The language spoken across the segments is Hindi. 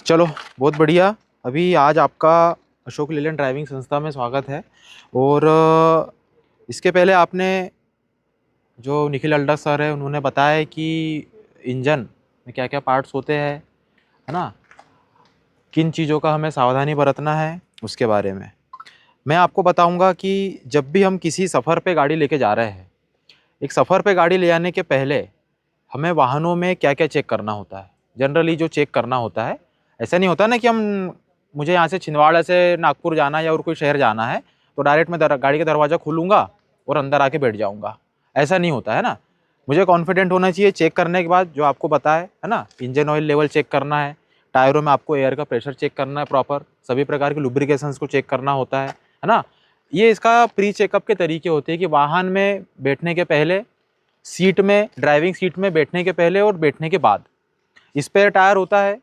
चलो, बहुत बढ़िया। अभी आज आपका अशोक लेलैंड ड्राइविंग संस्था में स्वागत है। और इसके पहले आपने जो निखिल अल्डा सर है उन्होंने बताया है कि इंजन में क्या क्या पार्ट्स होते हैं, है ना, किन चीज़ों का हमें सावधानी बरतना है उसके बारे में मैं आपको बताऊंगा कि जब भी हम किसी सफ़र पे गाड़ी लेके जा रहे हैं, एक सफ़र पे गाड़ी ले जाने के पहले हमें वाहनों में क्या क्या चेक करना होता है। जनरली जो चेक करना होता है, ऐसा नहीं होता ना कि हम मुझे यहाँ से छिंदवाड़ा से नागपुर जाना है या और कोई शहर जाना है तो डायरेक्ट मैं गाड़ी का दरवाज़ा खोलूँगा और अंदर आके बैठ जाऊँगा। ऐसा नहीं होता है ना। मुझे कॉन्फिडेंट होना चाहिए चेक करने के बाद, जो आपको बताए है ना, इंजन ऑयल लेवल चेक करना है, टायरों में आपको एयर का प्रेशर चेक करना है, प्रॉपर सभी प्रकार के लुब्रिकेशंस को चेक करना होता है ना। ये इसका प्री चेकअप के तरीके होते हैं कि वाहन में बैठने के पहले, सीट में, ड्राइविंग सीट में बैठने के पहले और बैठने के बाद स्पेयर टायर होता है,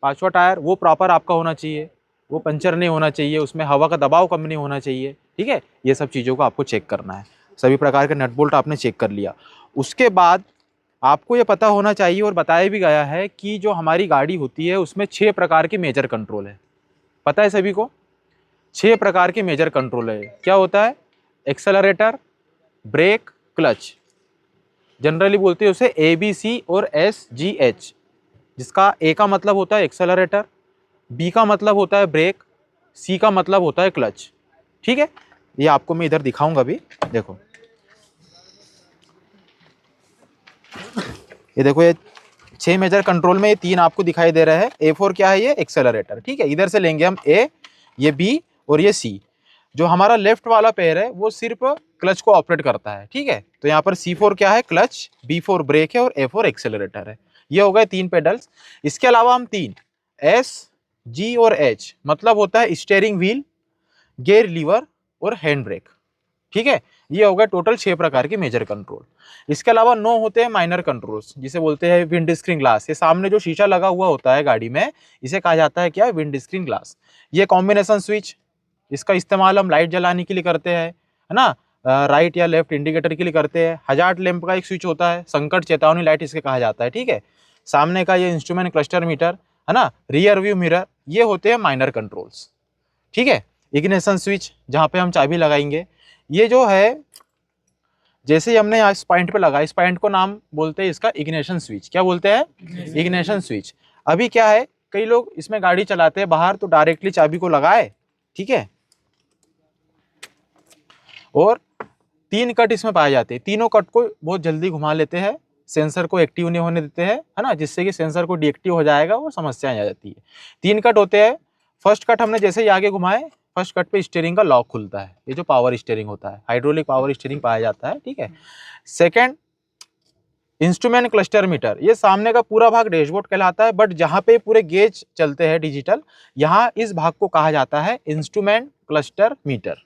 पांचवा टायर, वो प्रॉपर आपका होना चाहिए, वो पंचर नहीं होना चाहिए, उसमें हवा का दबाव कम नहीं होना चाहिए। ठीक है, ये सब चीज़ों को आपको चेक करना है। सभी प्रकार के नट बोल्ट आपने चेक कर लिया। उसके बाद आपको ये पता होना चाहिए और बताया भी गया है कि जो हमारी गाड़ी होती है उसमें 6 प्रकार के मेजर कंट्रोल है। पता है सभी को? 6 प्रकार के मेजर कंट्रोल है। क्या होता है? Accelerator, break, clutch. जनरली बोलते हैं उसे ABC और SGH, जिसका ए का मतलब होता है एक्सेलरेटर, बी का मतलब होता है ब्रेक, सी का मतलब होता है क्लच। ठीक है, ये आपको मैं इधर दिखाऊंगा भी। देखो, ये देखो, ये 6 मेजर कंट्रोल में ये 3 आपको दिखाई दे रहे हैं। A4 क्या है? ये एक्सेलरेटर। ठीक है, इधर से लेंगे हम A, ये B और ये C। जो हमारा लेफ्ट वाला पैर है वो सिर्फ क्लच को ऑपरेट करता है। ठीक है, तो यहाँ पर C4 क्या है? क्लच, B4 ब्रेक है और A4 एक्सेलरेटर है। ये हो गए 3 पेडल्स। इसके अलावा हम 3 S, G और H मतलब होता है स्टीयरिंग व्हील, गियर लीवर और हैंड ब्रेक। ठीक है, ये हो गए टोटल 6 प्रकार के मेजर कंट्रोल। इसके अलावा 9 होते हैं माइनर कंट्रोल्स, जिसे बोलते हैं विंड स्क्रीन ग्लास। ये सामने जो शीशा लगा हुआ होता है गाड़ी में, इसे कहा जाता है क्या? Wind screen glass. ये कॉम्बिनेशन स्विच, इसका इस्तेमाल हम लाइट जलाने के लिए करते हैं, है ना, राइट या लेफ्ट इंडिकेटर के लिए करते हैं। हजार्ड लैंप का एक स्विच होता है, संकट चेतावनी लाइट इसके कहा जाता है। ठीक है, सामने का ये इंस्ट्रूमेंट क्लस्टर मीटर, है ना, रियर व्यू मिरर, ये होते हैं माइनर कंट्रोल्स। ठीक है, इग्निशन स्विच जहाँ पे हम चाबी लगाएंगे, ये जो है जैसे ही हमने यहाँ इस पॉइंट पे लगा, इस पॉइंट को नाम बोलते हैं इसका इग्निशन स्विच। क्या बोलते हैं? Ignition switch. अभी क्या है, कई लोग इसमें गाड़ी चलाते हैं बाहर तो डायरेक्टली चाबी को लगाए, ठीक है, और 3 कट इसमें पाए जाते हैं। तीनों कट को बहुत जल्दी घुमा लेते हैं, सेंसर को एक्टिव नहीं होने देते हैं, है ना, जिससे कि सेंसर को डीएक्टिव हो जाएगा, वो समस्या आ जाती है। 3 कट होते हैं। फर्स्ट कट हमने जैसे ही आगे घुमाए, फर्स्ट कट पे स्टीयरिंग का लॉक खुलता है, ये जो पावर स्टीयरिंग होता है, हाइड्रोलिक पावर स्टीयरिंग पाया जाता है। ठीक है, सेकेंड इंस्ट्रूमेंट क्लस्टर मीटर, ये सामने का पूरा भाग डैशबोर्ड कहलाता है, बट जहाँ पे पूरे गेज चलते हैं डिजिटल, यहाँ इस भाग को कहा जाता है इंस्ट्रूमेंट क्लस्टर मीटर।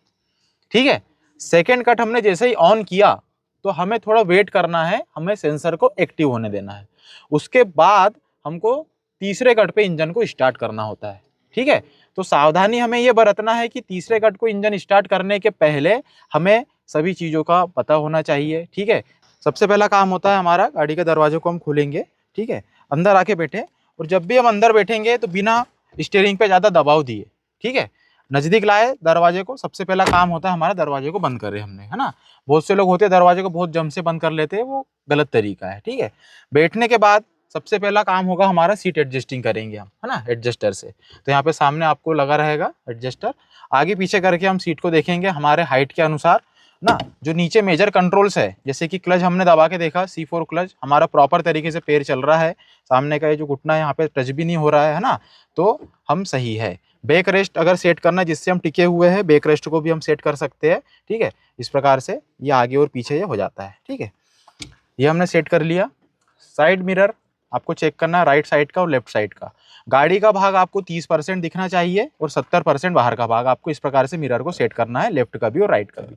ठीक है, सेकेंड कट हमने जैसे ही ऑन किया तो हमें थोड़ा वेट करना है, हमें सेंसर को एक्टिव होने देना है। उसके बाद हमको तीसरे कट पे इंजन को स्टार्ट करना होता है। ठीक है, तो सावधानी हमें यह बरतना है कि तीसरे कट को इंजन स्टार्ट करने के पहले हमें सभी चीज़ों का पता होना चाहिए। ठीक है, सबसे पहला काम होता है हमारा, गाड़ी के दरवाजे को हम खोलेंगे। ठीक है, अंदर आके बैठे, और जब भी हम अंदर बैठेंगे तो बिना स्टीयरिंग पे ज़्यादा दबाव दिए, ठीक है, नज़दीक लाए दरवाजे को। सबसे पहला काम होता है हमारा दरवाजे को बंद करे हमने, है ना। बहुत से लोग होते हैं दरवाजे को बहुत जम से बंद कर लेते हैं, वो गलत तरीका है। ठीक है, बैठने के बाद सबसे पहला काम होगा हमारा सीट एडजस्टिंग करेंगे हम, है ना, एडजस्टर से। तो यहाँ पे सामने आपको लगा रहेगा एडजस्टर, आगे पीछे करके हम सीट को देखेंगे हमारे हाइट के अनुसार ना। जो नीचे मेजर कंट्रोल्स है, जैसे कि क्लच हमने दबा के देखा, C4 क्लच हमारा प्रॉपर तरीके से पैर चल रहा है, सामने का ये जो घुटना है यहाँ पे टच भी नहीं हो रहा है ना, तो हम सही है। बैक रेस्ट अगर सेट करना जिससे हम टिके हुए हैं, बैक रेस्ट को भी हम सेट कर सकते हैं। ठीक है, इस प्रकार से ये आगे और पीछे ये हो जाता है। ठीक है, ये हमने सेट कर लिया। साइड मिरर आपको चेक करना है, राइट साइड का और लेफ्ट साइड का। गाड़ी का भाग आपको 30% दिखना चाहिए और 70% बाहर का भाग, आपको इस प्रकार से मिरर को सेट करना है, लेफ्ट का भी और राइट का भी।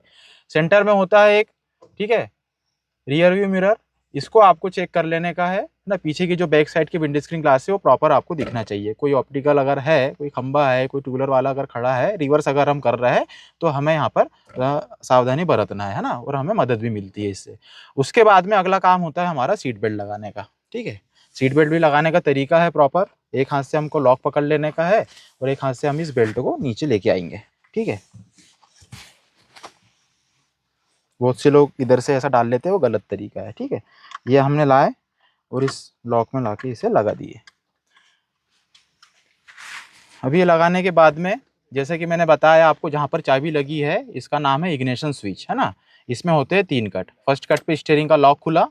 सेंटर में होता है एक, ठीक है, रियर व्यू मिरर, इसको आपको चेक कर लेने का है ना। पीछे की जो बैक साइड की विंड स्क्रीन ग्लास है वो प्रॉपर आपको दिखना चाहिए। कोई ऑप्टिकल अगर है, कोई खंबा है, कोई टू व्हीलर वाला अगर खड़ा है, रिवर्स अगर हम कर रहे हैं तो हमें यहाँ पर सावधानी बरतना है ना, और हमें मदद भी मिलती है इससे। उसके बाद में अगला काम होता है हमारा सीट बेल्ट लगाने का। ठीक है, सीट बेल्ट भी लगाने का तरीका है प्रॉपर, एक हाथ से हमको लॉक पकड़ लेने का है और एक हाथ से हम इस बेल्ट को नीचे लेके आएंगे, ठीक है। बहुत से लोग इधर से ऐसा डाल लेते हैं, वो गलत तरीका है, ठीक है। ये हमने लाए और इस लॉक में लाके इसे लगा दिए। अभी ये लगाने के बाद में जैसे कि मैंने बताया आपको, जहाँ पर चाबी लगी है इसका नाम है इग्निशन स्विच, है ना। इसमें होते हैं 3 कट। फर्स्ट कट पे स्टीयरिंग का लॉक खुला,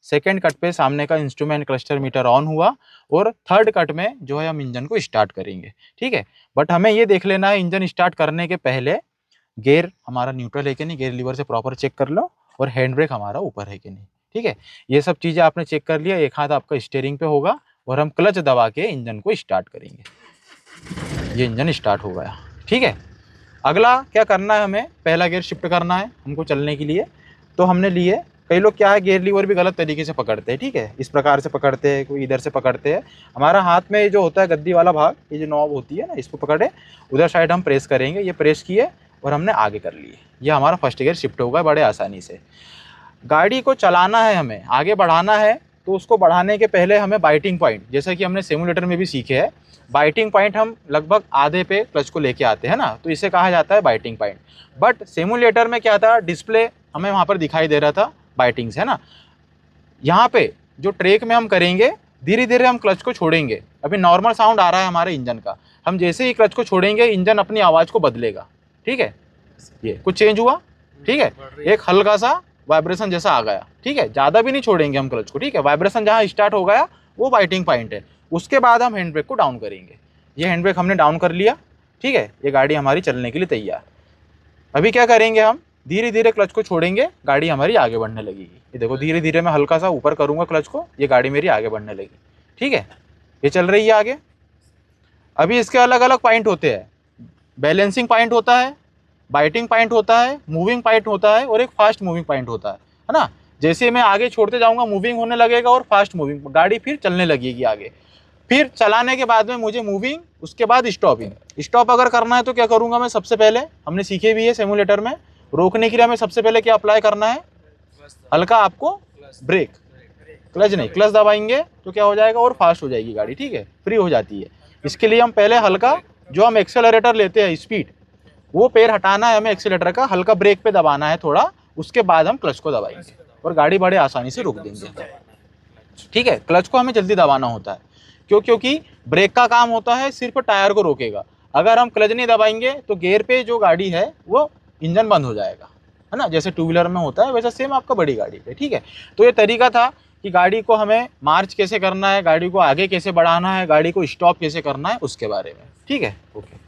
सेकंड कट पे सामने का इंस्ट्रूमेंट क्लस्टर मीटर ऑन हुआ और थर्ड कट में जो है हम इंजन को स्टार्ट करेंगे, ठीक है। बट हमें ये देख लेना है इंजन स्टार्ट करने के पहले गियर हमारा न्यूट्रल है कि नहीं, गियर लीवर से प्रॉपर चेक कर लो, और हैंड ब्रेक हमारा ऊपर है कि नहीं, ठीक है। ये सब चीज़ें आपने चेक कर लिया, एक हाथ आपका स्टीयरिंग पे होगा और हम क्लच दबा के इंजन को स्टार्ट करेंगे। ये इंजन स्टार्ट हो गया, ठीक है। अगला क्या करना है, हमें पहला गियर शिफ्ट करना है हमको चलने के लिए। तो हमने लिए, कई लोग क्या है गियर लीवर भी गलत तरीके से पकड़ते हैं, ठीक है। इस प्रकार से पकड़ते हैं, कोई इधर से पकड़ते हैं। हमारा हाथ में जो होता है गद्दी वाला भाग, ये जो नॉब होती है ना, इसको पकड़े उधर साइड हम प्रेस करेंगे। ये प्रेस किए और हमने आगे कर लिए, ये हमारा फर्स्ट गियर शिफ्ट होगा बड़े आसानी से। गाड़ी को चलाना है, हमें आगे बढ़ाना है, तो उसको बढ़ाने के पहले हमें बाइटिंग पॉइंट, जैसा कि हमने सिमुलेटर में भी सीखे है, बाइटिंग पॉइंट हम लगभग आधे पे क्लच को लेके आते हैं ना, तो इसे कहा जाता है बाइटिंग पॉइंट। बट सिमुलेटर में क्या था, डिस्प्ले हमें वहाँ पर दिखाई दे रहा था बाइटिंग्स, है ना। यहाँ पे जो ट्रैक में हम करेंगे, धीरे धीरे हम क्लच को छोड़ेंगे। अभी नॉर्मल साउंड आ रहा है हमारे इंजन का, हम जैसे ही क्लच को छोड़ेंगे इंजन अपनी आवाज़ को बदलेगा, ठीक है। ये कुछ चेंज हुआ, ठीक है, एक हल्का सा वाइब्रेशन जैसा आ गया, ठीक है। ज़्यादा भी नहीं छोड़ेंगे हम क्लच को, ठीक है। वाइब्रेशन जहाँ स्टार्ट हो गया वो बाइटिंग पॉइंट है। उसके बाद हम हैंड ब्रेक को डाउन करेंगे। ये हैंड ब्रेक हमने डाउन कर लिया, ठीक है। ये गाड़ी हमारी चलने के लिए तैयार। अभी क्या करेंगे, हम धीरे धीरे क्लच को छोड़ेंगे, गाड़ी हमारी आगे बढ़ने लगेगी। ये देखो धीरे धीरे मैं हल्का सा ऊपर करूँगा क्लच को, ये गाड़ी मेरी आगे बढ़ने लगी, ठीक है। ये चल रही है आगे। अभी इसके अलग अलग पॉइंट होते हैं, बैलेंसिंग पॉइंट होता है, बाइटिंग पॉइंट होता है, मूविंग पॉइंट होता है और एक फास्ट मूविंग पॉइंट होता है ना। जैसे मैं आगे छोड़ते जाऊंगा मूविंग होने लगेगा और फास्ट मूविंग, गाड़ी फिर चलने लगेगी आगे। फिर चलाने के बाद में मुझे मूविंग, उसके बाद स्टॉपिंग। स्टॉप अगर करना है तो क्या करूंगा मैं, सबसे पहले हमने सीखे भी है सिमुलेटर में, रोकने के लिए हमें सबसे पहले क्या अप्लाई करना है, हल्का आपको ब्रेक, क्लच नहीं, क्लच दबाएंगे तो क्या हो जाएगा और फास्ट हो जाएगी गाड़ी, ठीक है, फ्री हो जाती है। इसके लिए हम पहले हल्का, जो हम एक्सेलरेटर लेते हैं स्पीड, वो पैर हटाना है हमें एक्सीलेटर का, हल्का ब्रेक पे दबाना है थोड़ा, उसके बाद हम क्लच को दबाएंगे और गाड़ी बड़े आसानी से रोक देंगे, ठीक है। क्लच को हमें जल्दी दबाना होता है, क्योंकि ब्रेक का काम होता है सिर्फ टायर को रोकेगा। अगर हम क्लच नहीं दबाएंगे तो गियर पे जो गाड़ी है वो इंजन बंद हो जाएगा, है ना। जैसे 2 व्हीलर में होता है वैसा सेम आपका बड़ी गाड़ी पे, ठीक है। तो ये तरीका था कि गाड़ी को हमें मार्च कैसे करना है, गाड़ी को आगे कैसे बढ़ाना है, गाड़ी को स्टॉप कैसे करना है, उसके बारे में, ठीक है। ओके।